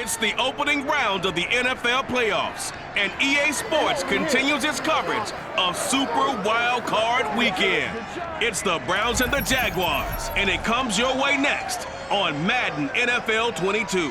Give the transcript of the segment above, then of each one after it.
It's the opening round of the NFL playoffs, and EA Sports continues its coverage of Super Wild Card Weekend. It's the Browns and the Jaguars, and it comes your way next on Madden NFL 22.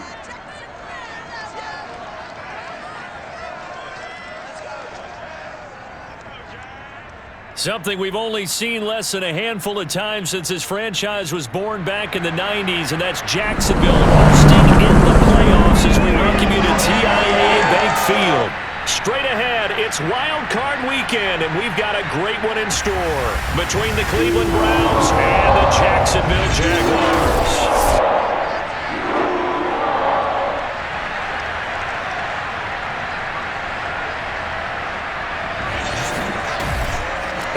Something we've only seen less than a handful of times since this franchise was born back in the 90s, and that's Jacksonville hosting in the playoffs as we welcome you to TIAA Bank Field. Straight ahead, it's Wild Card Weekend, and we've got a great one in store between the Cleveland Browns and the Jacksonville Jaguars.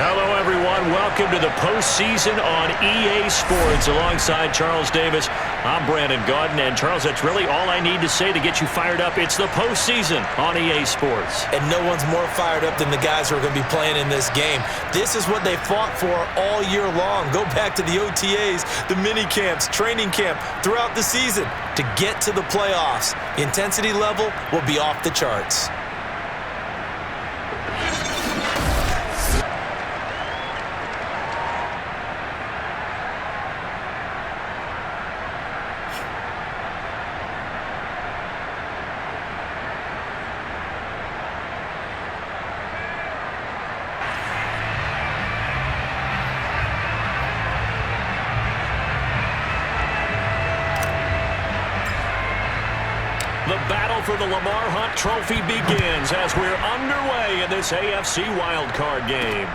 Hello, everyone. Welcome to the postseason on EA Sports. Alongside Charles Davis, I'm Brandon Gaudin. And, Charles, that's really all I need to say to get you fired up. It's the postseason on EA Sports. And no one's more fired up than the guys who are going to be playing in this game. This is what they fought for all year long. Go back to the OTAs, the mini camps, training camp, throughout the season to get to the playoffs. The intensity level will be off the charts. The battle for the Lamar Hunt Trophy begins as we're underway in this AFC wildcard game.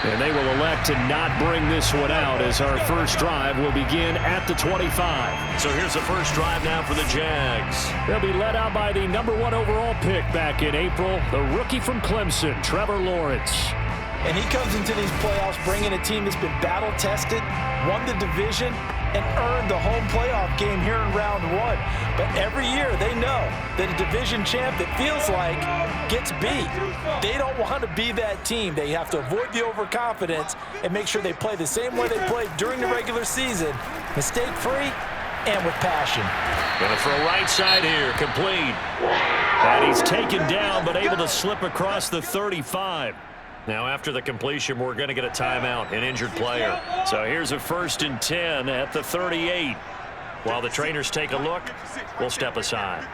And they will elect to not bring this one out as our first drive will begin at the 25. So here's the first drive now for the Jags. They'll be led out by the #1 overall pick back in April, the rookie from Clemson, Trevor Lawrence. And he comes into these playoffs bringing a team that's been battle-tested, won the division, and earned the home playoff game here in round one. But every year they know that a division champ that feels like gets beat. They don't want to be that team. They have to avoid the overconfidence and make sure they play the same way they played during the regular season, mistake-free and with passion. Gonna throw right side here, complete. And he's taken down but able to slip across the 35. Now, after the completion, we're going to get a timeout, an injured player. So here's a 1st and 10 at the 38. While the trainers take a look, we'll step aside.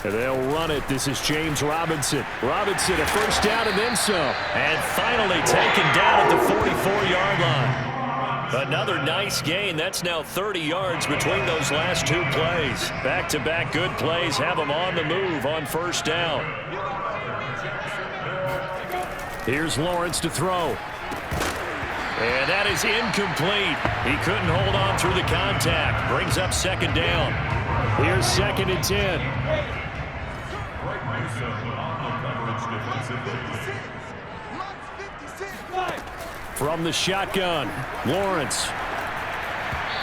And they'll run it. This is James Robinson. Robinson, a first down and then some. And finally taken down at the 44-yard line. Another nice gain. That's now 30 yards between those last two plays. Back-to-back good plays have them on the move on first down. Here's Lawrence to throw. And that is incomplete. He couldn't hold on through the contact. Brings up second down. Here's 2nd and 10. From the shotgun, Lawrence.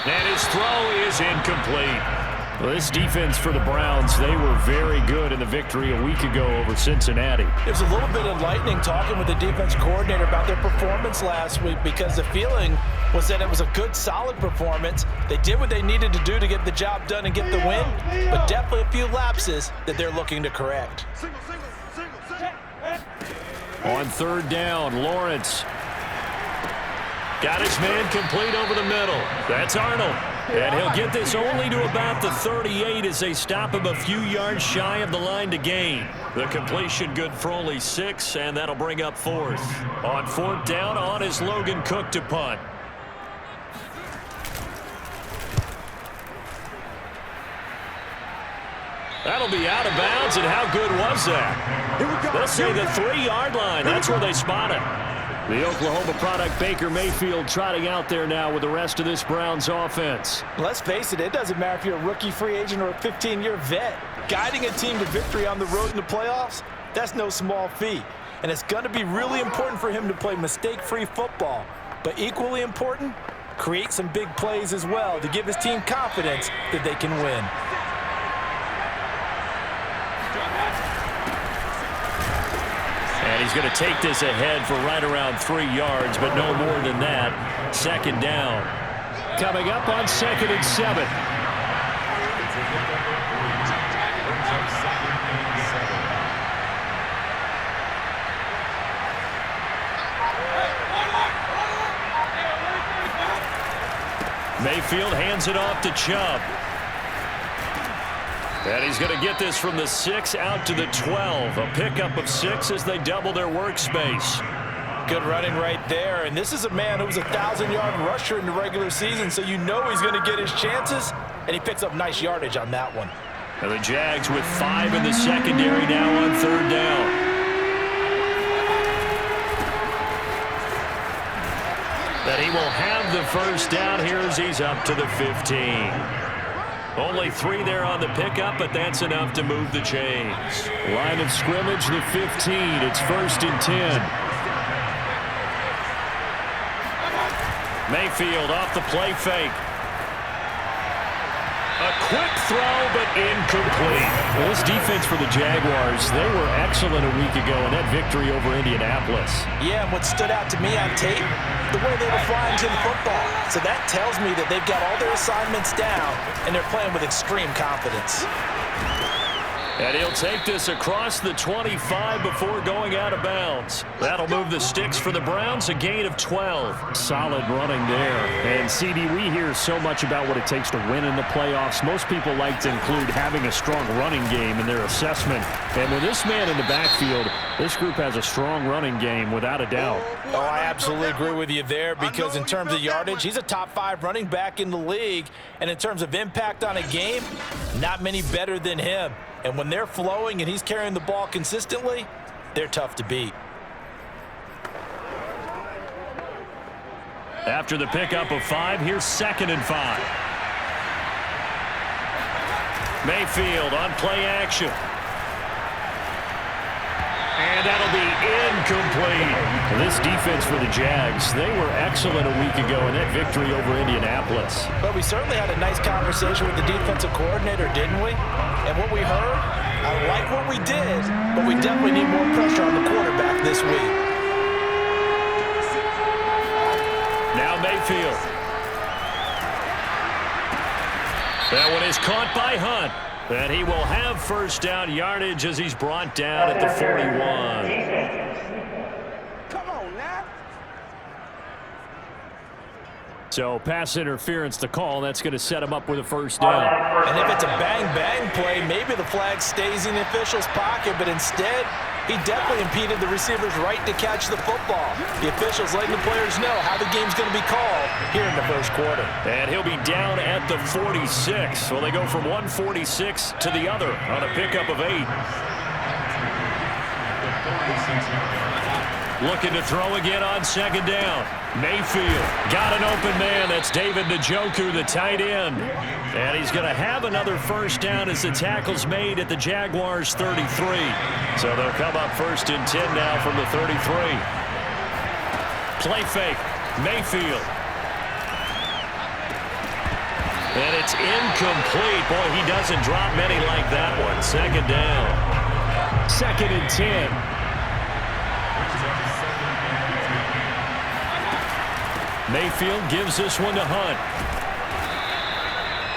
And his throw is incomplete. Well, this defense for the Browns, they were very good in the victory a week ago over Cincinnati. It was a little bit enlightening talking with the defense coordinator about their performance last week because the feeling was that it was a good, solid performance. They did what they needed to do to get the job done and get the win, but definitely a few lapses that they're looking to correct. On 3rd down, Lawrence. Got his man complete over the middle. That's Arnold. And he'll get this only to about the 38 as they stop him a few yards shy of the line to gain. The completion good for only 6, and that'll bring up 4th. On 4th down, on is Logan Cook to punt. That'll be out of bounds, and how good was that? They'll say the 3-yard line. That's where they spot it. The Oklahoma product, Baker Mayfield, trotting out there now with the rest of this Browns offense. Let's face it, it doesn't matter if you're a rookie free agent or a 15-year vet. Guiding a team to victory on the road in the playoffs, that's no small feat. And it's going to be really important for him to play mistake-free football. But equally important, create some big plays as well to give his team confidence that they can win. And he's going to take this ahead for right around 3 yards, but no more than that. 2nd down. coming up on 2nd and 7. Mayfield hands it off to Chubb. And he's going to get this from the 6 out to the 12. A pickup of 6 as they double their workspace. Good running right there. And this is a man who was a 1,000-yard rusher in the regular season, so you know he's going to get his chances, and he picks up nice yardage on that one. And the Jags with 5 in the secondary now on 3rd down. That he will have the first down here as he's up to the 15. Only 3 there on the pickup, but that's enough to move the chains. Line of scrimmage, the 15. It's 1st and 10. Mayfield off the play fake. A quick throw, but incomplete. Well, this defense for the Jaguars, they were excellent a week ago in that victory over Indianapolis. Yeah, and what stood out to me on tape, the way they were flying to the football. So that tells me that they've got all their assignments down, and they're playing with extreme confidence. And he'll take this across the 25 before going out of bounds. That'll move the sticks for the Browns, a gain of 12. Solid running there. And, CD, we hear so much about what it takes to win in the playoffs. Most people like to include having a strong running game in their assessment. And with this man in the backfield, this group has a strong running game without a doubt. Oh, I absolutely agree with you there, because in terms of yardage, he's a top 5 running back in the league. And in terms of impact on a game, not many better than him. And when they're flowing and he's carrying the ball consistently, they're tough to beat. After the pickup of 5, here's 2nd and 5. Mayfield on play action. And that'll be incomplete. This defense for the Jags, they were excellent a week ago in that victory over Indianapolis. But we certainly had a nice conversation with the defensive coordinator, didn't we? And what we heard, I like what we did, but we definitely need more pressure on the quarterback this week. Now Mayfield. That one is caught by Hunt. And he will have first down yardage as he's brought down at the 41. Come on now. So pass interference to call. That's going to set him up with a first down. And if it's a bang-bang play, maybe the flag stays in the official's pocket, but instead, he definitely impeded the receiver's right to catch the football. The officials letting the players know how the game's going to be called here in the first quarter. And he'll be down at the 46. Well, they go from 146 to the other on a pickup of 8. Looking to throw again on 2nd down. Mayfield got an open man. That's David Njoku, the tight end. And he's going to have another first down as the tackle's made at the Jaguars' 33. So they'll come up 1st and 10 now from the 33. Play fake. Mayfield. And it's incomplete. Boy, he doesn't drop many like that one. 2nd down. 2nd and 10. Mayfield gives this one to Hunt.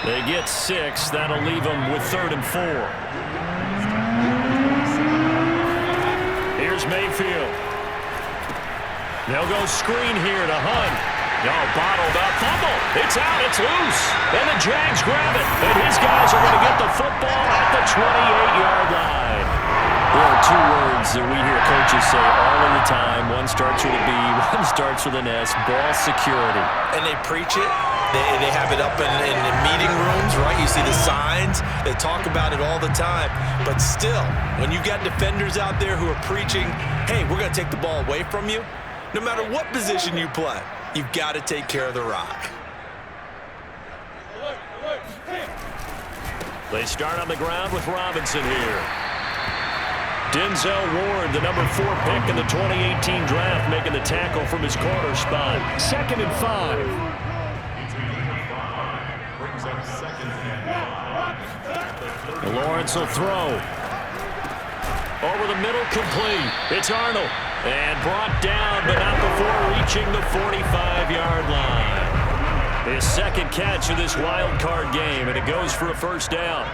They get 6. That'll leave them with 3rd and 4. Here's Mayfield. They'll go screen here to Hunt. Oh, bottled up. Fumble. It's out. It's loose. And the Jags grab it. And his guys are going to get the football at the 28-yard line. There are 2 words that we hear coaches say all of the time. One starts with a B, one starts with an S. Ball security. And they preach it. They have it up in meeting rooms, right? You see the signs. They talk about it all the time. But still, when you got defenders out there who are preaching, hey, we're going to take the ball away from you, no matter what position you play, you've got to take care of the rock. They start on the ground with Robinson here. Denzel Ward, the number 4 pick in the 2018 draft, making the tackle from his corner spot. 2nd and 5. Lawrence will throw. Over the middle, complete. It's Arnold. And brought down, but not before reaching the 45-yard line. His second catch of this wild card game, and it goes for a first down.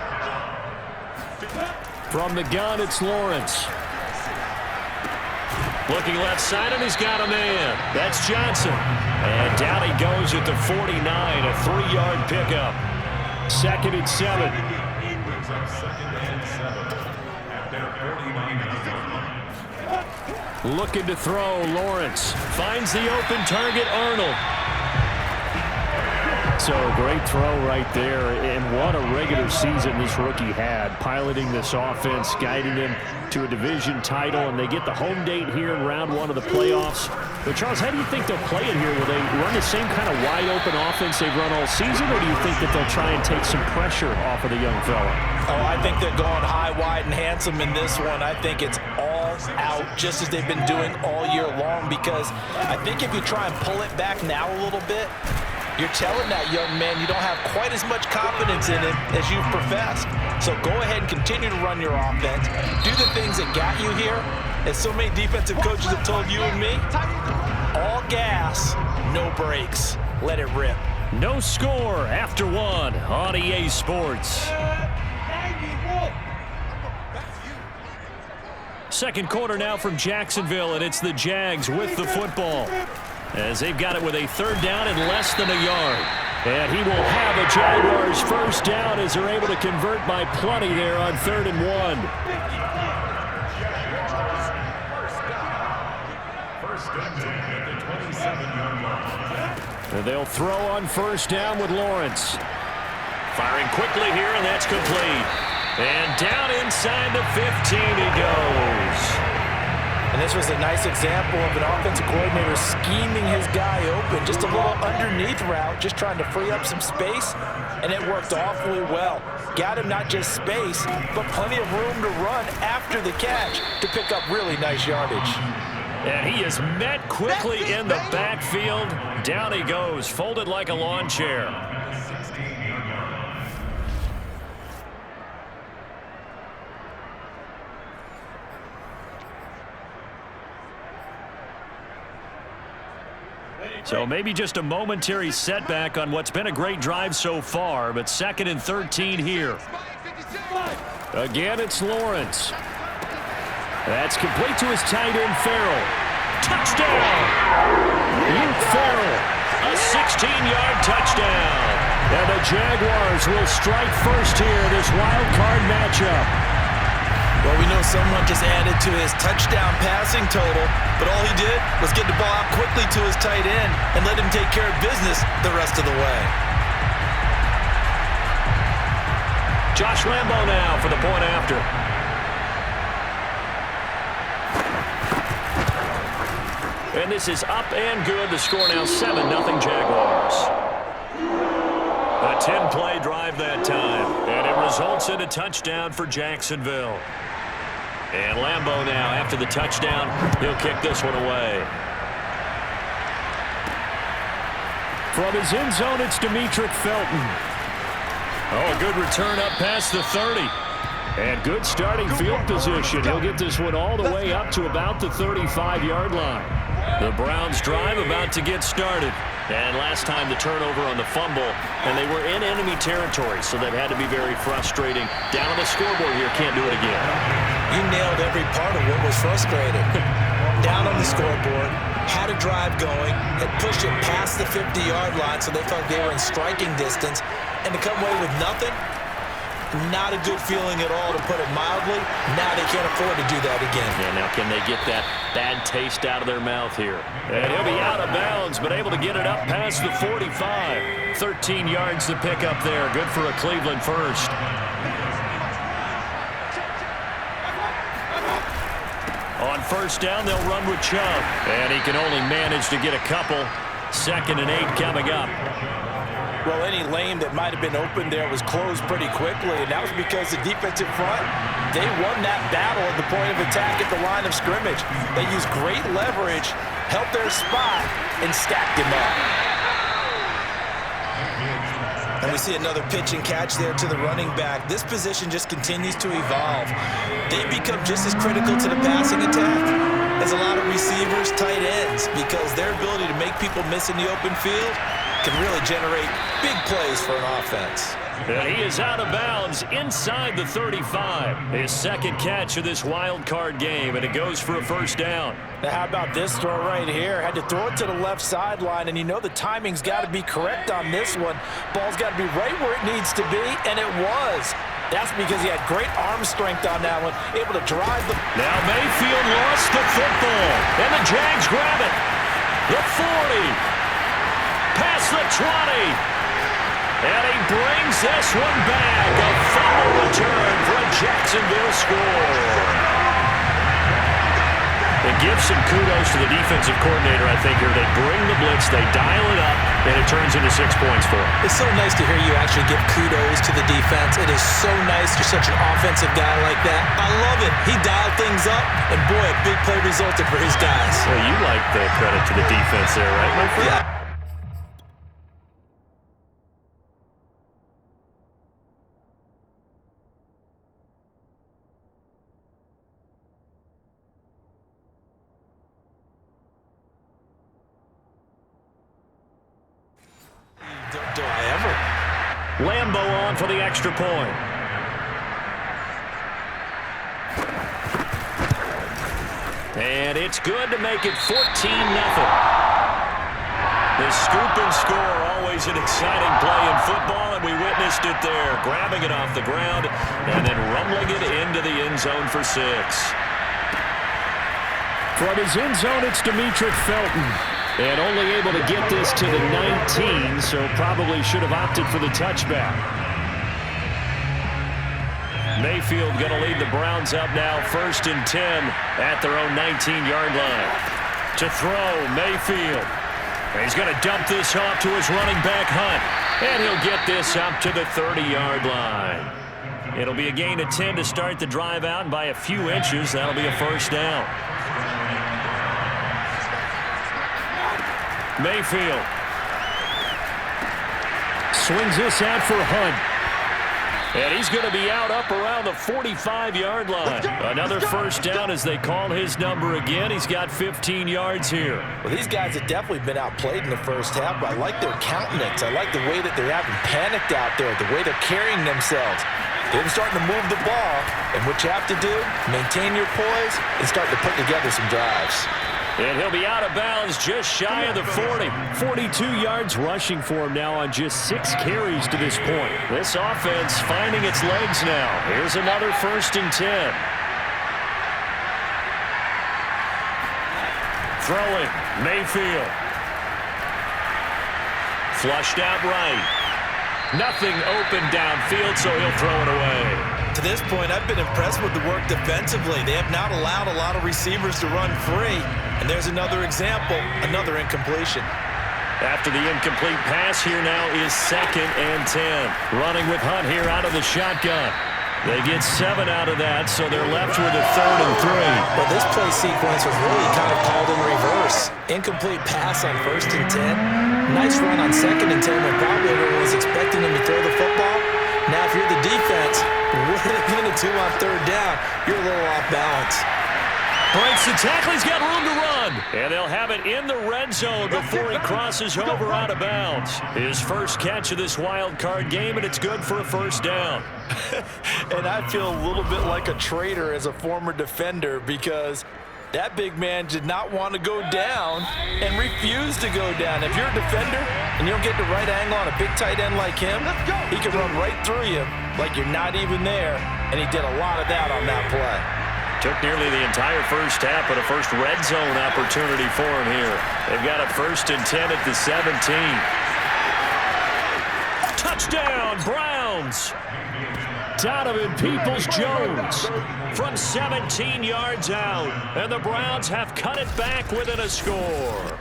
From the gun, it's Lawrence. Looking left side, and he's got a man. That's Johnson. And down he goes at the 49, a 3-yard pickup. 2nd and 7. Looking to throw, Lawrence. Finds the open target, Arnold. So great throw right there, and what a regular season this rookie had, piloting this offense, guiding them to a division title, and they get the home date here in round 1 of the playoffs. But Charles, how do you think they'll play it here? Will they run the same kind of wide-open offense they've run all season, or do you think that they'll try and take some pressure off of the young fella? Oh, I think they're going high, wide, and handsome in this one. I think it's all out, just as they've been doing all year long, because I think if you try and pull it back now a little bit, you're telling that young man you don't have quite as much confidence in him as you've professed. So go ahead and continue to run your offense. Do the things that got you here. As so many defensive coaches have told you and me, all gas, no brakes. Let it rip. No score after 1 on EA Sports. Second quarter now from Jacksonville, and it's the Jags with the football, as they've got it with a 3rd down and less than a yard. And he will have a Jaguars first down as they're able to convert by plenty there on 3rd and 1. And they'll throw on 1st down with Lawrence. Firing quickly here, and that's complete. And down inside the 15 he goes. And this was a nice example of an offensive coordinator scheming his guy open. Just a little underneath route, just trying to free up some space, and it worked awfully well. Got him not just space, but plenty of room to run after the catch to pick up really nice yardage. And he is met quickly in the backfield. Down he goes, folded like a lawn chair. So maybe just a momentary setback on what's been a great drive so far, but 2nd and 13 here. Again, it's Lawrence. That's complete to his tight end, Farrell. Touchdown! Luke Farrell, a 16-yard touchdown. And the Jaguars will strike first here in this wild card matchup. Well, we know someone just added to his touchdown passing total, but all he did was get the ball out quickly to his tight end and let him take care of business the rest of the way. Josh Lambo now for the point after. And this is up and good. The score now 7-0 Jaguars. A 10-play drive that time, and it results in a touchdown for Jacksonville. And Lambo now, after the touchdown, he'll kick this one away. From his end zone, it's Demetric Felton. Oh, a good return up past the 30. And good starting field position. He'll get this one all the way up to about the 35-yard line. The Browns drive about to get started. And last time the turnover on the fumble, and they were in enemy territory, so that had to be very frustrating. Down on the scoreboard here, can't do it again. You nailed every part of what was frustrating. Down on the scoreboard, had a drive going, had pushed it past the 50-yard line so they felt they were in striking distance, and to come away with nothing, not a good feeling at all, to put it mildly. Now they can't afford to do that again. Yeah, now can they get that bad taste out of their mouth here? And he'll be out of bounds, but able to get it up past the 45. 13 yards to pick up there. Good for a Cleveland first. On 1st down, they'll run with Chubb. And he can only manage to get a couple. 2nd and 8 coming up. Well, any lane that might have been open there was closed pretty quickly, and that was because the defensive front, they won that battle at the point of attack at the line of scrimmage. They used great leverage, helped their spot, and stacked him up. And we see another pitch and catch there to the running back. This position just continues to evolve. They become just as critical to the passing attack as a lot of receivers, tight ends, because their ability to make people miss in the open field can really generate big plays for an offense. And he is out of bounds inside the 35. His second catch of this wild card game, and it goes for a first down. Now how about this throw right here? Had to throw it to the left sideline, and you know the timing's got to be correct on this one. Ball's got to be right where it needs to be, and it was. That's because he had great arm strength on that one, able to drive the... Now Mayfield lost the football, and the Jags grab it. The 40, past the 20. And he brings this one back. A fumble return for a Jacksonville score. It gives some kudos to the defensive coordinator, I think, here. They bring the blitz, they dial it up, and it turns into 6 points for him. It's so nice to hear you actually give kudos to the defense. It is so nice. You're such an offensive guy like that. I love it. He dialed things up, and boy, a big play resulted for his guys. Well, you like the credit to the defense there, right, my friend? Yeah. Do I ever? Lambo on for the extra point. And it's good to make it 14-0. The scoop and score, always an exciting play in football, and we witnessed it there. Grabbing it off the ground and then rumbling it into the end zone for 6. From his end zone, it's Demetric Felton. And only able to get this to the 19, so probably should have opted for the touchback. Mayfield going to lead the Browns up now, 1st and 10 at their own 19-yard line. To throw, Mayfield. He's going to dump this off to his running back, Hunt. And he'll get this up to the 30-yard line. It'll be a gain of 10 to start the drive out, and by a few inches, that'll be a first down. Mayfield swings this out for Hunt. And he's going to be out up around the 45-yard line. Another first down as they call his number again. He's got 15 yards here. Well, these guys have definitely been outplayed in the first half, but I like their countenance. I like the way that they're having panicked out there, the way they're carrying themselves. They're starting to move the ball, and what you have to do, maintain your poise and start to put together some drives. And he'll be out of bounds just shy of the 40. 42 yards rushing for him now on just 6 carries to this point. This offense finding its legs now. Here's another 1st and 10. Throwing, Mayfield. Flushed out right. Nothing open downfield, so he'll throw it away. To this point, I've been impressed with the work defensively. They have not allowed a lot of receivers to run free. And there's another example, another incompletion. After the incomplete pass, here now is 2nd and 10. Running with Hunt here out of the shotgun. They get 7 out of that, so they're left with a 3rd and 3. Well, this play sequence was really kind of called in reverse. Incomplete pass on 1st and 10. Nice run on 2nd and 10 when probably everyone was expecting him to throw the football. Now, if you're the defense, what are they going to do on 3rd down? You're a little off balance. Breaks the tackle. He's got room to run. And they'll have it in the red zone before he crosses over out of bounds. His first catch of this wild card game, and it's good for a first down. And I feel a little bit like a traitor as a former defender because that big man did not want to go down and refused to go down. If you're a defender and you don't get the right angle on a big tight end like him, he can run right through you like you're not even there, and he did a lot of that on that play. Took nearly the entire first half, but a first red zone opportunity for him here. They've got a 1st and 10 at the 17. Touchdown, Browns! Donovan Peoples-Jones from 17 yards out, and the Browns have cut it back within a score.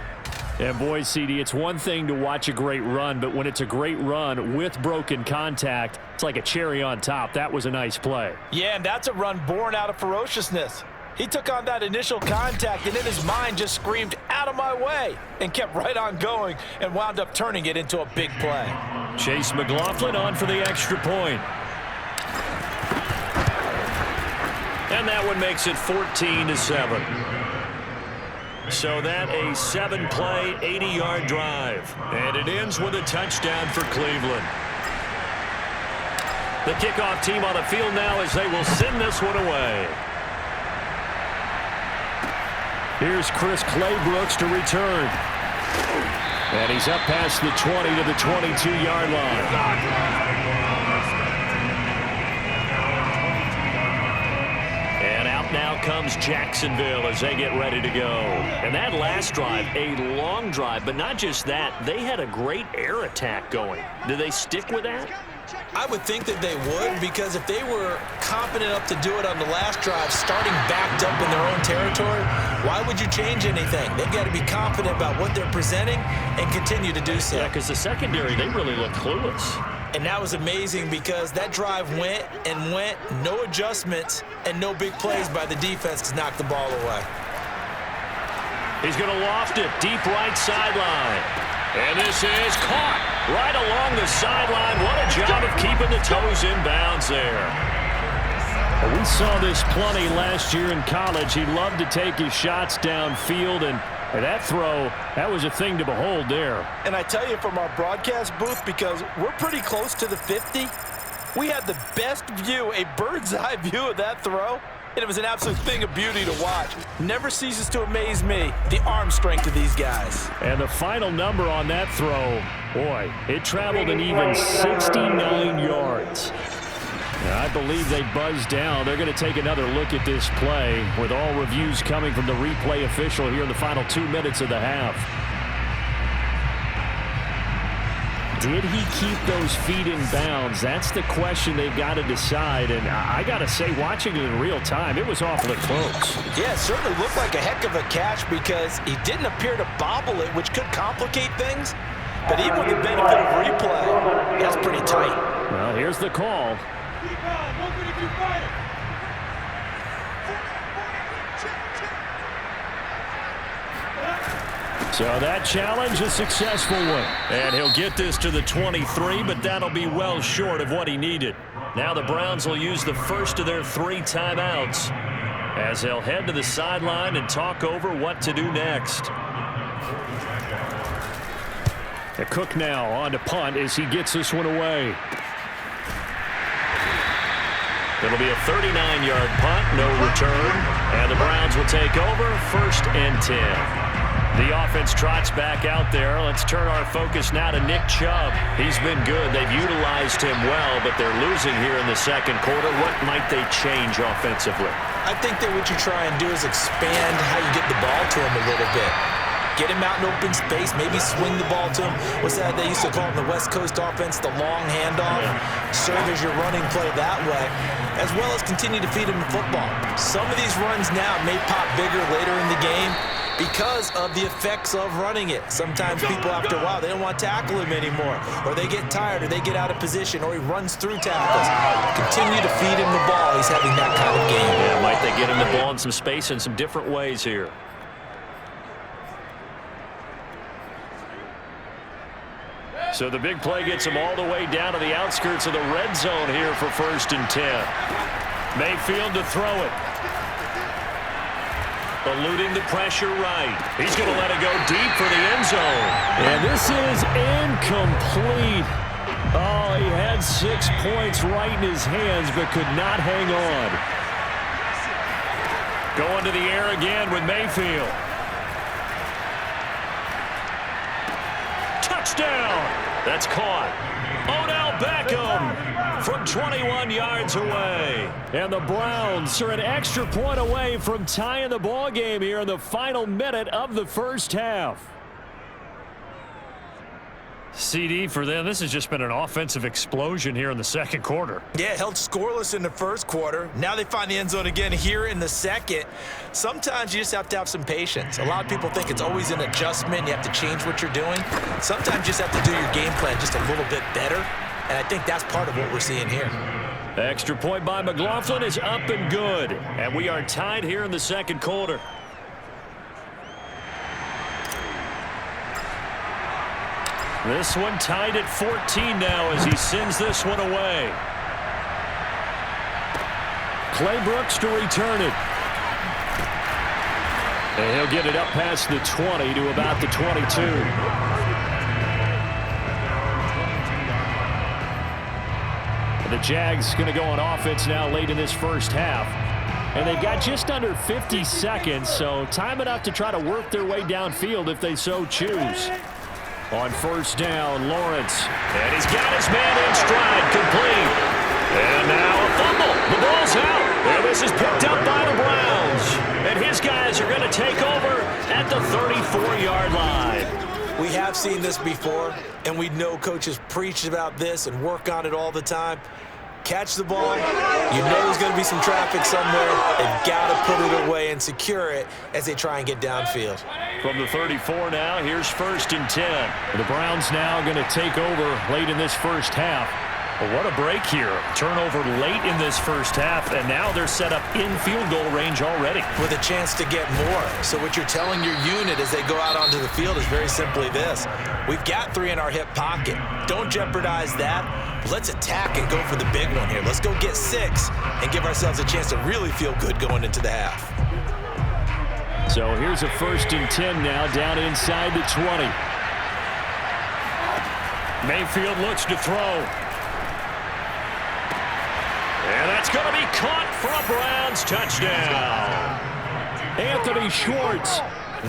And boy, CD, it's one thing to watch a great run, but when it's a great run with broken contact, it's like a cherry on top. That was a nice play. Yeah, and that's a run born out of ferociousness. He took on that initial contact and in his mind just screamed, "Out of my way," and kept right on going and wound up turning it into a big play. Chase McLaughlin on for the extra point. And that one makes it 14-7. So that a 7-play, 80-yard drive. And it ends with a touchdown for Cleveland. The kickoff team on the field now as they will send this one away. Here's Chris Claybrooks to return. And he's up past the 20 to the 22-yard line. And out now comes Jacksonville as they get ready to go. And that last drive, a long drive, but not just that. They had a great air attack going. Do they stick with that? I would think that they would, because if they were confident enough to do it on the last drive, starting backed up in their own territory, why would you change anything? They've got to be confident about what they're presenting and continue to do so. Yeah, because the secondary, they really look clueless. And that was amazing because that drive went and went, no adjustments and no big plays by the defense to knock the ball away. He's going to loft it deep right sideline. And this is caught right along the sideline. What a job of keeping the toes in bounds there. Well, we saw this plenty last year in college. He loved to take his shots downfield, and that throw, that was a thing to behold there. And I tell you, from our broadcast booth, because we're pretty close to the 50, we had the best view, a bird's eye view of that throw. And it was an absolute thing of beauty to watch. Never ceases to amaze me, the arm strength of these guys. And the final number on that throw, boy, it traveled an even 69 yards. Now, I believe they buzzed down. They're going to take another look at this play with all reviews coming from the replay official here in the final 2 minutes of the half. Did he keep those feet in bounds? That's the question they've got to decide. And I got to say, watching it in real time, it was awfully close. Yeah, it certainly looked like a heck of a catch because he didn't appear to bobble it, which could complicate things. But even with the benefit of replay, that's pretty tight. Well, here's the call. So that challenge, a successful one. And he'll get this to the 23, but that'll be well short of what he needed. Now the Browns will use the first of their 3 timeouts as they'll head to the sideline and talk over what to do next. The Cook now on to punt as he gets this one away. It'll be a 39-yard punt, no return. And the Browns will take over, 1st and 10. The offense trots back out there. Let's turn our focus now to Nick Chubb. He's been good. They've utilized him well, but they're losing here in the second quarter. What might they change offensively? I think that what you try and do is expand how you get the ball to him a little bit. Get him out in open space, maybe swing the ball to him. What's that they used to call in the West Coast offense, the long handoff? Yeah. Serve as your running play that way, as well as continue to feed him the football. Some of these runs now may pop bigger later in the game because of the effects of running it. Sometimes people, after a while, they don't want to tackle him anymore, or they get tired, or they get out of position, or he runs through tackles. Continue to feed him the ball. He's having that kind of game. Yeah, might they get him the ball in some space in some different ways here. So the big play gets him all the way down to the outskirts of the red zone here for 1st and 10. Mayfield to throw it. Eluding the pressure right. He's going to let it go deep for the end zone. And this is incomplete. Oh, he had 6 points right in his hands but could not hang on. Going to the air again with Mayfield. Touchdown! That's caught. Odell Beckham from 21 yards away. And the Browns are an extra point away from tying the ball game here in the final minute of the first half. CD, for them, this has just been an offensive explosion here in the second quarter. Yeah, held scoreless in the first quarter. Now they find the end zone again here in the second. Sometimes you just have to have some patience. A lot of people think it's always an adjustment. You have to change what you're doing. Sometimes you just have to do your game plan just a little bit better. And I think that's part of what we're seeing here. Extra point by McLaughlin is up and good. And we are tied here in the second quarter. This one tied at 14 now as he sends this one away. Claybrooks to return it. And he'll get it up past the 20 to about the 22. The Jags going to go on offense now late in this first half. And they've got just under 50 seconds, so time enough to try to work their way downfield if they so choose. On first down, Lawrence. And he's got his man in stride, complete. And now a fumble. The ball's out. And this is picked up by the Browns. And his guys are going to take over at the 34-yard line. We have seen this before, and we know coaches preach about this and work on it all the time. Catch the ball. You know there's going to be some traffic somewhere. They've got to put it away and secure it as they try and get downfield. From the 34 now, here's 1st and 10. The Browns now going to take over late in this first half. But what a break here. Turnover late in this first half, and now they're set up in field goal range already. With a chance to get more. So what you're telling your unit as they go out onto the field is very simply this. We've got 3 in our hip pocket. Don't jeopardize that. Let's attack and go for the big one here. Let's go get 6 and give ourselves a chance to really feel good going into the half. So here's a 1st and 10 now down inside the 20. Mayfield looks to throw. And that's going to be caught for a Browns touchdown. Anthony Schwartz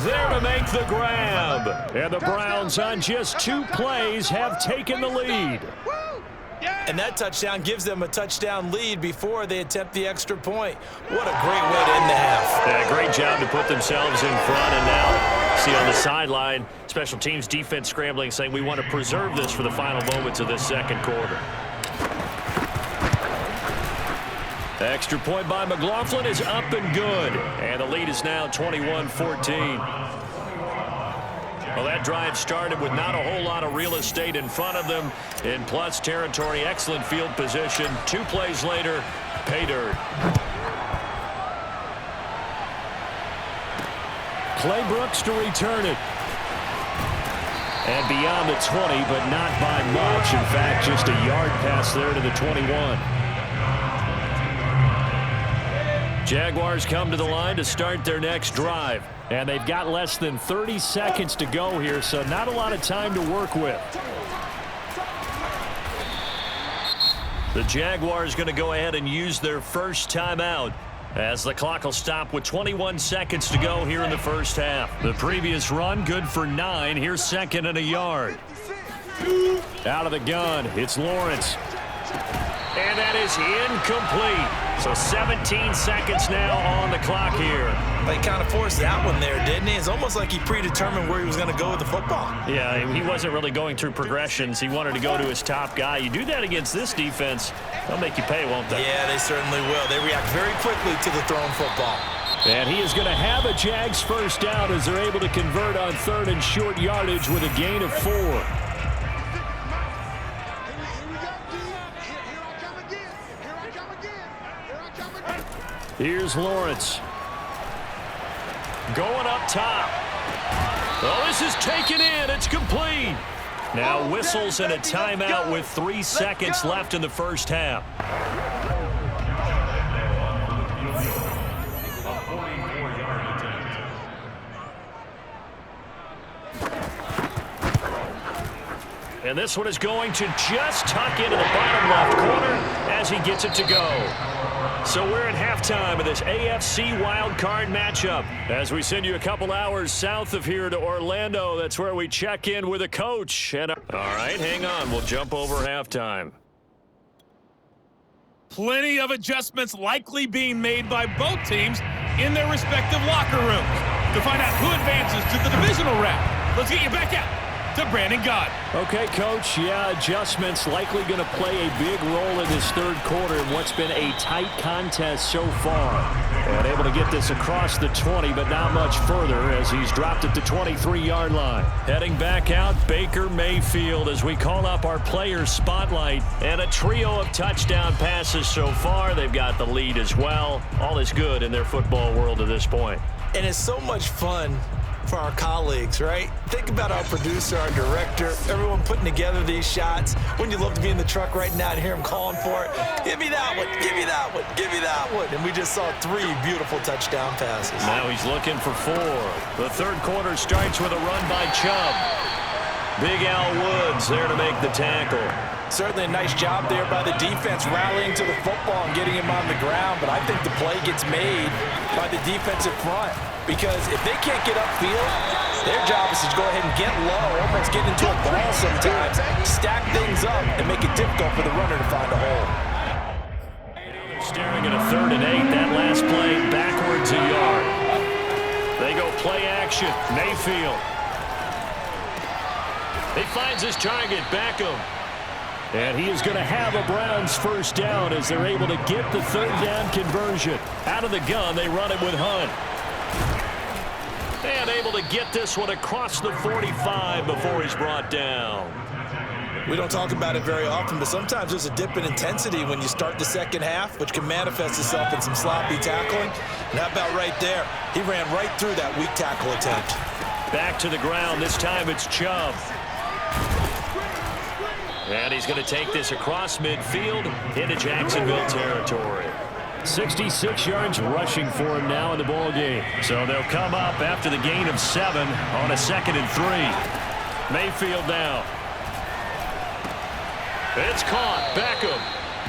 there to make the grab. And the Browns on just 2 plays have taken the lead. And that touchdown gives them a touchdown lead before they attempt the extra point. What a great way to end the half. Yeah, great job to put themselves in front. And now, see on the sideline, special teams defense scrambling, saying we want to preserve this for the final moments of this second quarter. Extra point by McLaughlin is up and good. And the lead is now 21-14. Well, that drive started with not a whole lot of real estate in front of them. In plus territory, excellent field position. 2 plays later, pay dirt. Clay Brooks to return it. And beyond the 20, but not by much. In fact, just a yard pass there to the 21. Jaguars come to the line to start their next drive. And they've got less than 30 seconds to go here, so not a lot of time to work with. The Jaguars going to go ahead and use their first timeout as the clock will stop with 21 seconds to go here in the first half. The previous run good for 9. Here's 2nd and a yard. Out of the gun, it's Lawrence. And that is incomplete. So 17 seconds now on the clock here. He kind of forced that one there, didn't he? It's almost like he predetermined where he was going to go with the football. Yeah, he wasn't really going through progressions. He wanted to go to his top guy. You do that against this defense, they'll make you pay, won't they? Yeah, they certainly will. They react very quickly to the thrown football. And he is going to have a Jags first down as they're able to convert on 3rd and short yardage with a gain of 4. Here's Lawrence. Going up top. Oh, this is taken in. It's complete. Now whistles and a timeout with 3 seconds left in the first half. And this one is going to just tuck into the bottom left corner as he gets it to go. So we're at halftime of this AFC wildcard matchup. As we send you a couple hours south of here to Orlando, that's where we check in with a coach. And all right, hang on. We'll jump over halftime. Plenty of adjustments likely being made by both teams in their respective locker rooms. To find out who advances to the divisional round, let's get you back out to Brandon Gott. Okay, Coach. Yeah, adjustments likely going to play a big role in this third quarter in what's been a tight contest so far. And able to get this across the 20, but not much further as he's dropped at the 23-yard line. Heading back out, Baker Mayfield as we call up our player spotlight. And a trio of touchdown passes so far. They've got the lead as well. All is good in their football world at this point. And it's so much fun for our colleagues, right? Think about our producer, our director, everyone putting together these shots. Wouldn't you love to be in the truck right now and hear him calling for it? Give me that one, give me that one, give me that one. And we just saw 3 beautiful touchdown passes. Now he's looking for 4. The third quarter starts with a run by Chubb. Big Al Woods there to make the tackle. Certainly a nice job there by the defense rallying to the football and getting him on the ground, but I think the play gets made by the defensive front because if they can't get upfield, their job is to go ahead and get low, almost get into a ball sometimes, stack things up, and make it difficult for the runner to find a hole. They're staring at a 3rd and 8. That last play backwards a yard. They go play action. Mayfield. He finds his target, Beckham. And he is going to have a Browns first down as they're able to get the 3rd down conversion. Out of the gun, they run it with Hunt. And able to get this one across the 45 before he's brought down. We don't talk about it very often, but sometimes there's a dip in intensity when you start the second half, which can manifest itself in some sloppy tackling. And how about right there? He ran right through that weak tackle attempt. Back to the ground. This time it's Chubb. And he's going to take this across midfield into Jacksonville territory. 66 yards rushing for him now in the ball game. So they'll come up after the gain of 7 on a 2nd and 3. Mayfield now. It's caught. Beckham.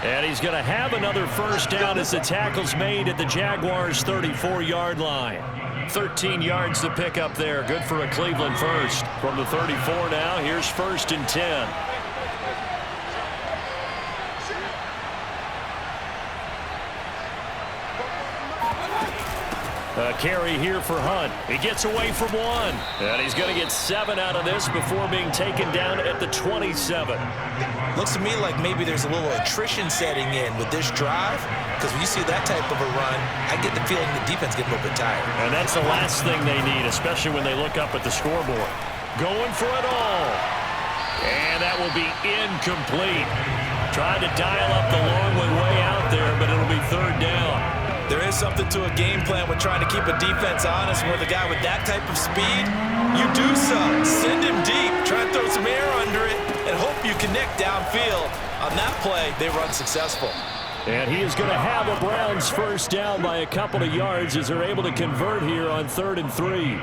And he's going to have another first down as the tackle's made at the Jaguars' 34-yard line. 13 yards to pick up there. Good for a Cleveland first. From the 34 now, here's 1st and 10. A carry here for Hunt. He gets away from 1. And he's going to get 7 out of this before being taken down at the 27. Looks to me like maybe there's a little attrition setting in with this drive, because when you see that type of a run, I get the feeling the defense getting a little bit tired. And that's the last thing they need, especially when they look up at the scoreboard. Going for it all. And that will be incomplete. Tried to dial up the long one way out there, but it'll be 3rd down. There is something to a game plan with trying to keep a defense honest. With a guy with that type of speed, you do so. Send him deep. Try and throw some air under it and hope you connect downfield. On that play, they run successful. And he is going to have a Browns first down by a couple of yards as they're able to convert here on 3rd and 3.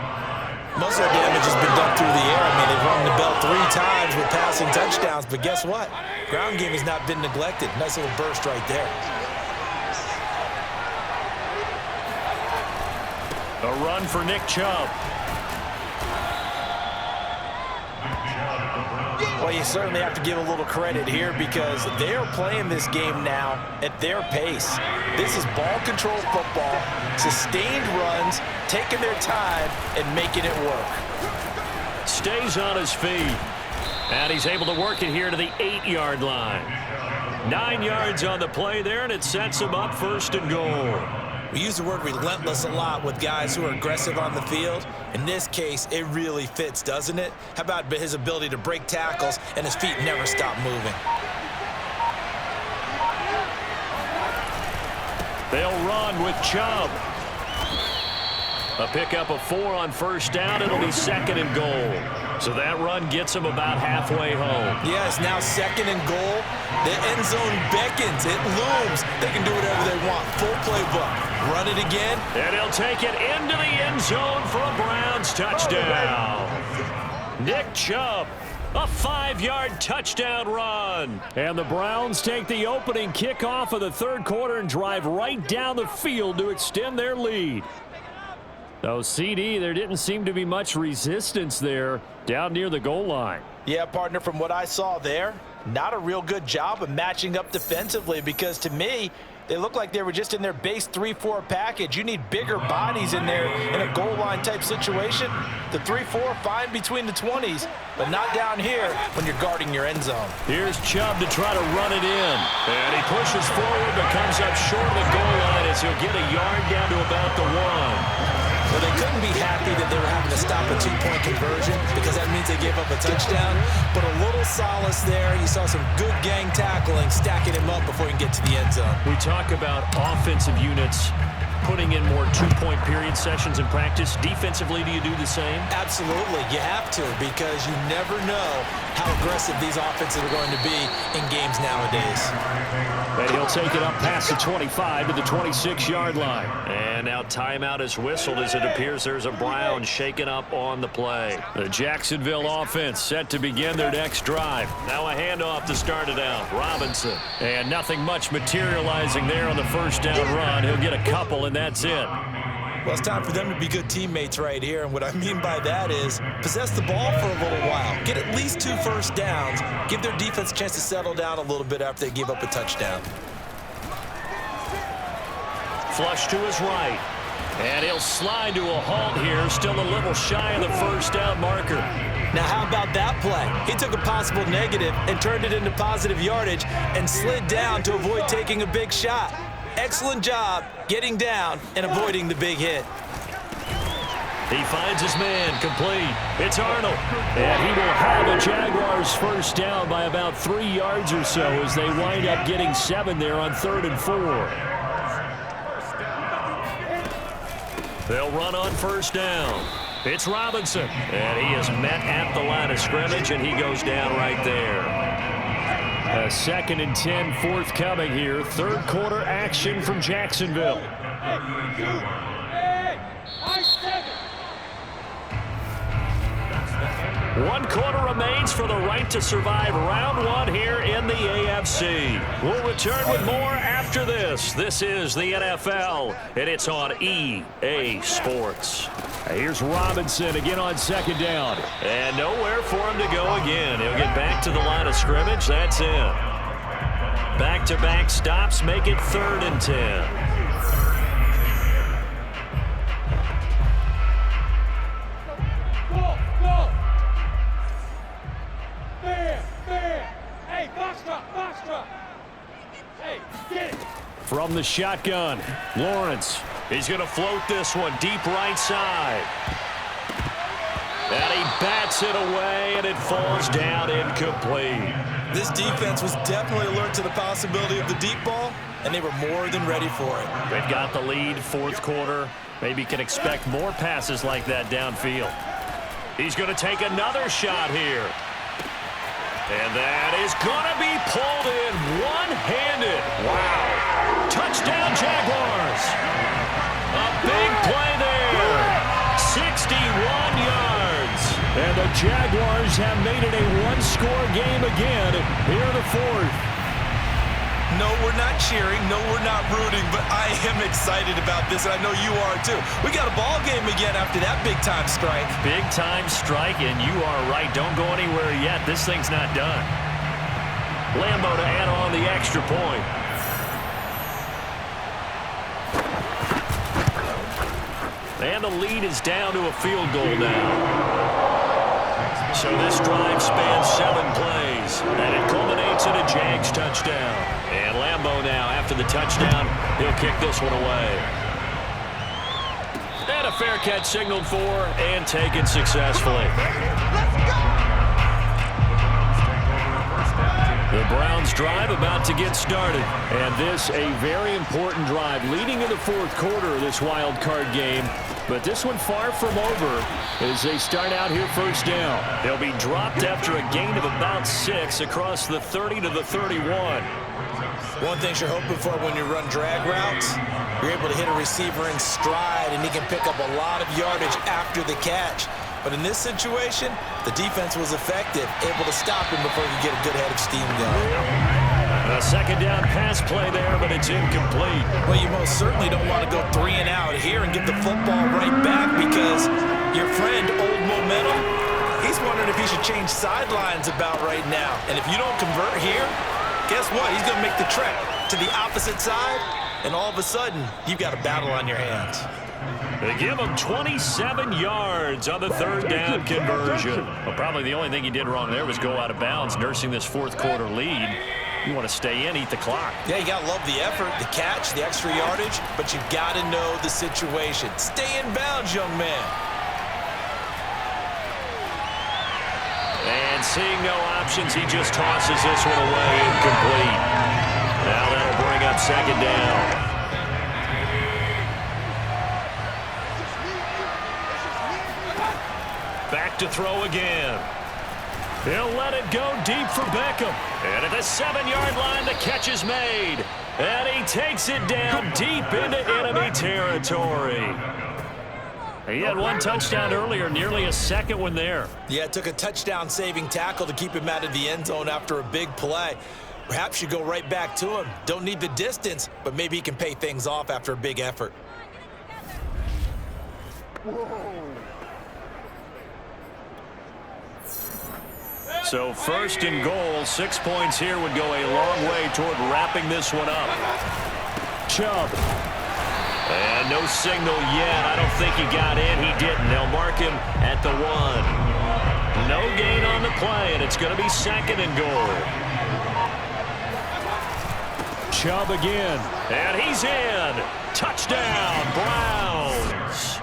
Most of their damage has been done through the air. I mean, they've rung the bell 3 times with passing touchdowns. But guess what? Ground game has not been neglected. Nice little burst right there. A run for Nick Chubb. Well, you certainly have to give a little credit here because they're playing this game now at their pace. This is ball control football, sustained runs, taking their time and making it work. Stays on his feet. And he's able to work it here to the 8-yard line. 9 yards on the play there, and it sets him up 1st and goal. We use the word relentless a lot with guys who are aggressive on the field. In this case, it really fits, doesn't it? How about his ability to break tackles and his feet never stop moving? They'll run with Chubb. A pickup of 4 on 1st down. It'll be 2nd and goal. So that run gets him about halfway home. Yeah, it's now 2nd and goal. The end zone beckons. It looms. They can do whatever they want. Full playbook. Run it again. And he'll take it into the end zone for a Browns touchdown. Nick Chubb, a 5-yard touchdown run. And the Browns take the opening kickoff of the 3rd quarter and drive right down the field to extend their lead. So, CD, there didn't seem to be much resistance there down near the goal line. Yeah, partner, from what I saw there, not a real good job of matching up defensively because to me, they look like they were just in their base 3-4 package. You need bigger bodies in there in a goal line type situation. The 3-4, fine between the 20s, but not down here when you're guarding your end zone. Here's Chubb to try to run it in. And he pushes forward but comes up short of the goal line as he'll get a yard down to about the 1. Well, they couldn't be happy that they were having to stop a 2-point conversion because that means they gave up a touchdown. But a little solace there. You saw some good gang tackling, stacking him up before you can get to the end zone. We talk about offensive units putting in more two-point period sessions in practice. Defensively, do you do the same? Absolutely. You have to, because you never know how aggressive these offenses are going to be in games nowadays. And he'll take it up past the 25 to the 26-yard line. And now timeout is whistled as it appears there's a Brown shaken up on the play. The Jacksonville offense set to begin their next drive. Now a handoff to start it out. Robinson. And nothing much materializing there on the first down run. He'll get a couple, and that's it. Well, it's time for them to be good teammates right here, and what I mean by that is possess the ball for a little while, get at least 2 first downs, give their defense a chance to settle down a little bit after they give up a touchdown. Flush to his right, and he'll slide to a halt here, still a little shy of the first down marker. Now, how about that play? He took a possible negative and turned it into positive yardage and slid down to avoid taking a big shot. Excellent job getting down and avoiding the big hit. He finds his man, complete. It's Arnold. And he will have a Jaguars first down by about 3 yards or so as they wind up getting 7 there on 3rd and 4. They'll run on first down. It's Robinson. And he is met at the line of scrimmage, and he goes down right there. A 2nd and 10 forthcoming here. Third quarter action from Jacksonville. One quarter remains for the right to survive round 1 here in the AFC. We'll return with more after this. This is the NFL, and it's on EA Sports. Here's Robinson again on 2nd down. And nowhere for him to go again. He'll get back to the line of scrimmage. That's it. Back-to-back stops make it 3rd and 10. From the shotgun, Lawrence. He's going to float this one deep right side. And he bats it away, and it falls down incomplete. This defense was definitely alert to the possibility of the deep ball, and they were more than ready for it. They've got the lead, 4th quarter. Maybe can expect more passes like that downfield. He's going to take another shot here. And that is going to be pulled in one-handed. Wow. Touchdown, Jaguars. A big play there. 61 yards. And the Jaguars have made it a one-score game again here in the 4th. No, we're not cheering. No, we're not rooting, but I am excited about this, and I know you are too. We got a ball game again after that big-time strike. Big-time strike, and you are right. Don't go anywhere yet. This thing's not done. Lambo to add on the extra point. And the lead is down to a field goal now. So this drive spans 7 plays, and it culminates in a Jags touchdown. And Lambo now, after the touchdown, he'll kick this one away. And a fair catch signaled for and taken successfully. The Browns drive about to get started. And this a very important drive leading in the 4th quarter of this wild card game. But this one far from over as they start out here first down. They'll be dropped after a gain of about 6 across the 30 to the 31. One thing you're hoping for when you run drag routes, you're able to hit a receiver in stride, and he can pick up a lot of yardage after the catch. But in this situation, the defense was effective, able to stop him before he could get a good head of steam going. A 2nd down pass play there, but it's incomplete. Well, you most certainly don't want to go 3 and out here and get the football right back, because your friend, Old Momentum, he's wondering if he should change sidelines about right now. And if you don't convert here, guess what? He's going to make the trek to the opposite side, and all of a sudden, you've got a battle on your hands. They give him 27 yards on the 3rd down conversion. Well, probably the only thing he did wrong there was go out of bounds, nursing this 4th quarter lead. You want to stay in, eat the clock. Yeah, you got to love the effort, the catch, the extra yardage, but you've got to know the situation. Stay in bounds, young man. And seeing no options, he just tosses this one away, incomplete. Now that'll bring up 2nd down. to throw again. He'll let it go deep for Beckham. And at the 7-yard line, the catch is made. And he takes it down deep into enemy territory. He had one touchdown earlier, nearly a second one there. Yeah, it took a touchdown-saving tackle to keep him out of the end zone after a big play. Perhaps you go right back to him. Don't need the distance, but maybe he can pay things off after a big effort. So 1st and goal, 6 points here would go a long way toward wrapping this one up. Chubb. And no signal yet. I don't think he got in. He didn't. They'll mark him at the 1. No gain on the play, and it's going to be 2nd and goal. Chubb again. And he's in. Touchdown, Browns.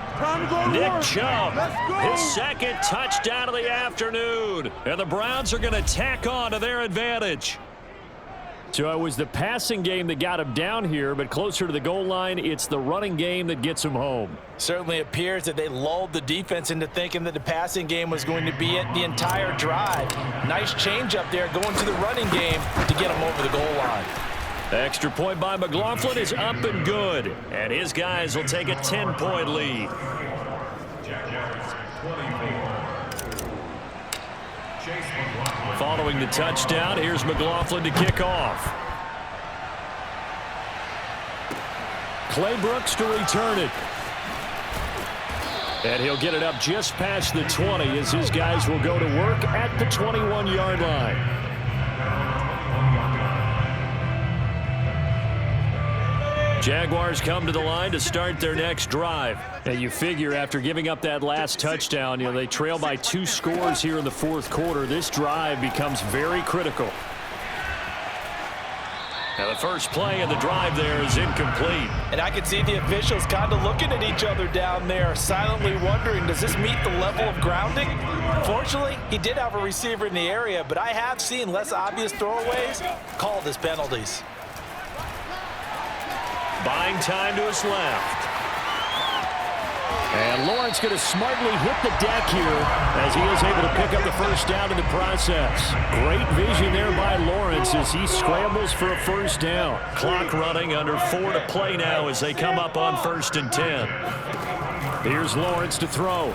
Nick Chubb, his 2nd touchdown of the afternoon. And the Browns are going to tack on to their advantage. So it was the passing game that got him down here, but closer to the goal line, it's the running game that gets him home. Certainly appears that they lulled the defense into thinking that the passing game was going to be it the entire drive. Nice change up there going to the running game to get him over the goal line. Extra point by McLaughlin is up and good. And his guys will take a 10-point lead. Following the touchdown, here's McLaughlin to kick off. Clay Brooks to return it. And he'll get it up just past the 20 as his guys will go to work at the 21-yard line. Jaguars come to the line to start their next drive. And you figure after giving up that last touchdown, they trail by 2 scores here in the 4th quarter. This drive becomes very critical. Now the first play of the drive there is incomplete. And I can see the officials kind of looking at each other down there, silently wondering, does this meet the level of grounding? Fortunately, he did have a receiver in the area, but I have seen less obvious throwaways called as penalties. Buying time to his left. And Lawrence going to smartly hit the deck here as he is able to pick up the first down in the process. Great vision there by Lawrence as he scrambles for a first down. Clock running, under 4 to play now as they come up on 1st and 10. Here's Lawrence to throw.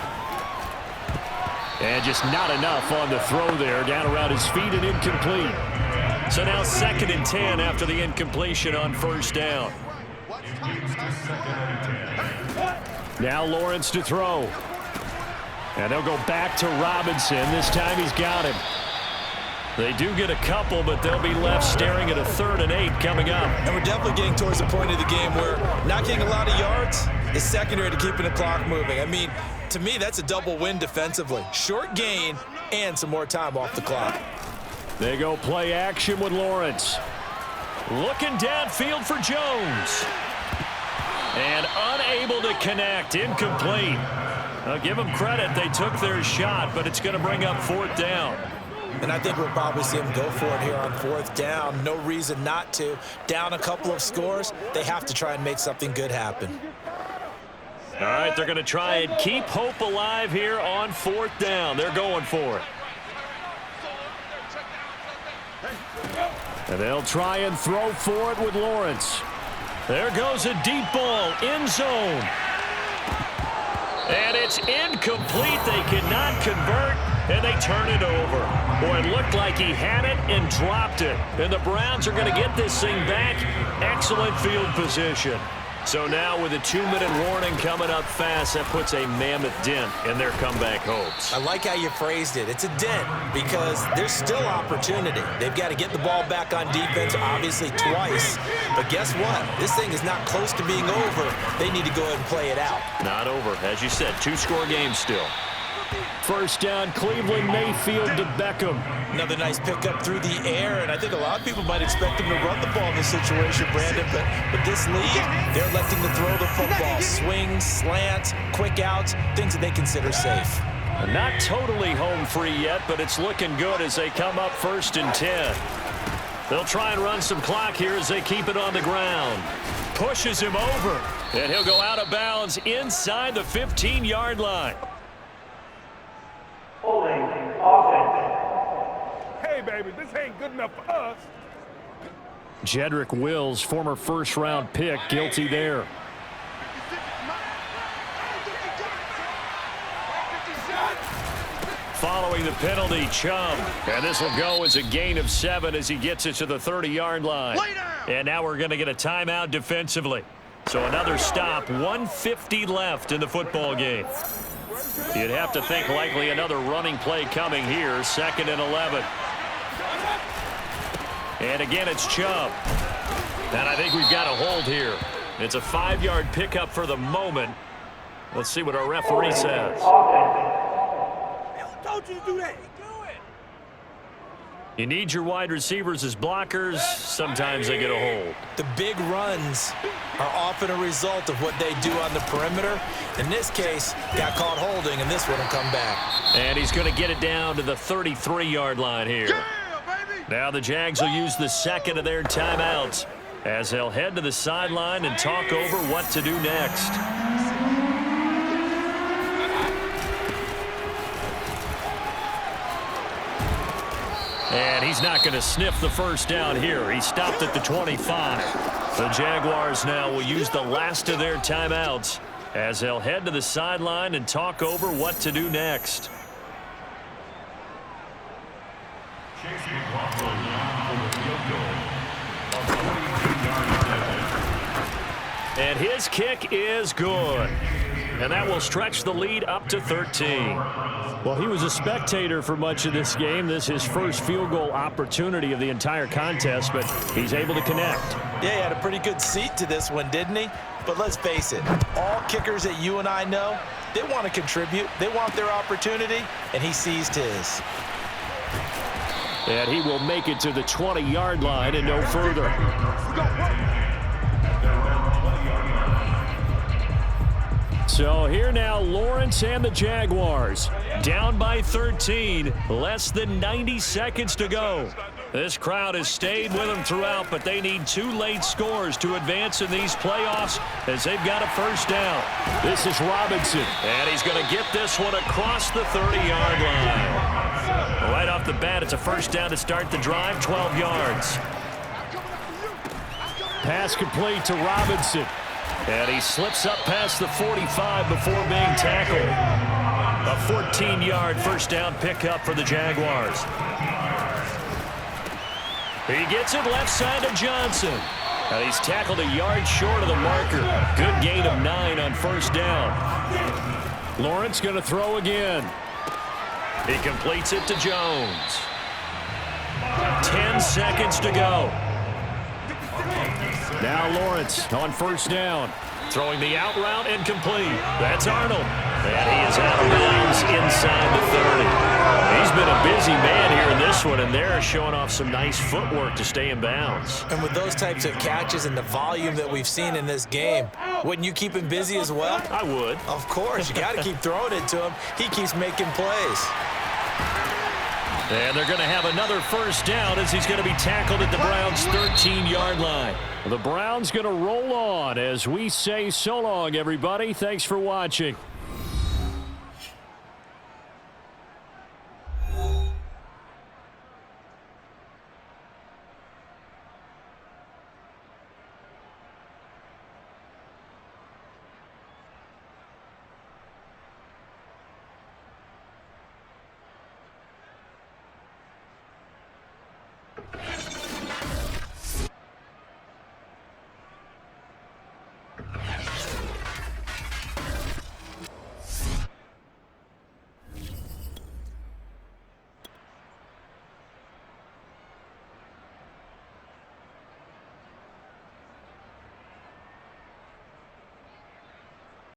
And just not enough on the throw there, down around his feet and incomplete. So now 2nd and 10 after the incompletion on first down. Now Lawrence to throw. And they'll go back to Robinson. This time he's got him. They do get a couple, but they'll be left staring at a 3rd and 8 coming up. And we're definitely getting towards the point of the game where not getting a lot of yards is secondary to keeping the clock moving. I mean, to me, that's a double win defensively. Short gain and some more time off the clock. They go play action with Lawrence. Looking downfield for Jones. And unable to connect. Incomplete. I'll give them credit. They took their shot, but it's going to bring up 4th down. And I think we'll probably see him go for it here on 4th down. No reason not to. Down a couple of scores, they have to try and make something good happen. All right, they're going to try and keep hope alive here on 4th down. They're going for it. And they'll try and throw for it with Lawrence. There goes a deep ball, end zone. And it's incomplete. They cannot convert, and they turn it over. Boy, it looked like he had it and dropped it. And the Browns are going to get this thing back. Excellent field position. So now with a 2-minute warning coming up fast, that puts a mammoth dent in their comeback hopes. I like how you phrased it. It's a dent because there's still opportunity. They've got to get the ball back on defense, obviously twice. But guess what? This thing is not close to being over. They need to go ahead and play it out. Not over. As you said, 2-score game still. First down, Cleveland, Mayfield to Beckham. Another nice pickup through the air, and I think a lot of people might expect him to run the ball in this situation, Brandon, but with this lead, they're electing to throw the football. Swings, slants, quick outs, things that they consider safe. Not totally home free yet, but it's looking good as they come up 1st and 10. They'll try and run some clock here as they keep it on the ground. Pushes him over, and he'll go out of bounds inside the 15-yard line. baby. This ain't good enough for us. Jedrick Wills, former first-round pick, guilty there. Following the penalty, Chubb. And this will go as a gain of 7 as he gets it to the 30-yard line. And now we're going to get a timeout defensively. So another stop, 1:50 left in the football game. You'd have to think likely another running play coming here, 2nd and 11. And again, it's Chubb. And I think we've got a hold here. It's a 5-yard pickup for the moment. Let's see what our referee says. Told you to do that. You need your wide receivers as blockers. Sometimes they get a hold. The big runs are often a result of what they do on the perimeter. In this case, got caught holding, and this one will come back. And he's going to get it down to the 33-yard line here. Now the Jags will use the 2nd of their timeouts as they'll head to the sideline and talk over what to do next. And he's not going to sniff the first down here. He stopped at the 25. The Jaguars now will use the last of their timeouts as they'll head to the sideline and talk over what to do next. And his kick is good. And that will stretch the lead up to 13. Well, he was a spectator for much of this game. This is his first field goal opportunity of the entire contest, but he's able to connect. Yeah, he had a pretty good seat to this one, didn't he? But let's face it, all kickers that you and I know, they want to contribute. They want their opportunity, and he seized his. And he will make it to the 20-yard line and no further. So here now, Lawrence and the Jaguars. Down by 13, less than 90 seconds to go. This crowd has stayed with them throughout, but they need 2 late scores to advance in these playoffs as they've got a first down. This is Robinson, and he's going to get this one across the 30-yard line. Right off the bat, it's a first down to start the drive, 12 yards. Pass complete to Robinson. And he slips up past the 45 before being tackled. A 14-yard first down pickup for the Jaguars. He gets it left side to Johnson. And he's tackled a yard short of the marker. Good gain of 9 on first down. Lawrence going to throw again. He completes it to Jones. 10 seconds to go. Now Lawrence on first down. Throwing the out route and complete. That's Arnold. And he is out of bounds inside the 30. He's been a busy man here in this one, and they're showing off some nice footwork to stay in bounds. And with those types of catches and the volume that we've seen in this game, wouldn't you keep him busy as well? I would. Of course. You got to keep throwing it to him. He keeps making plays. And they're going to have another first down as he's going to be tackled at the Browns' 13-yard line. The Browns going to roll on as we say so long, everybody. Thanks for watching.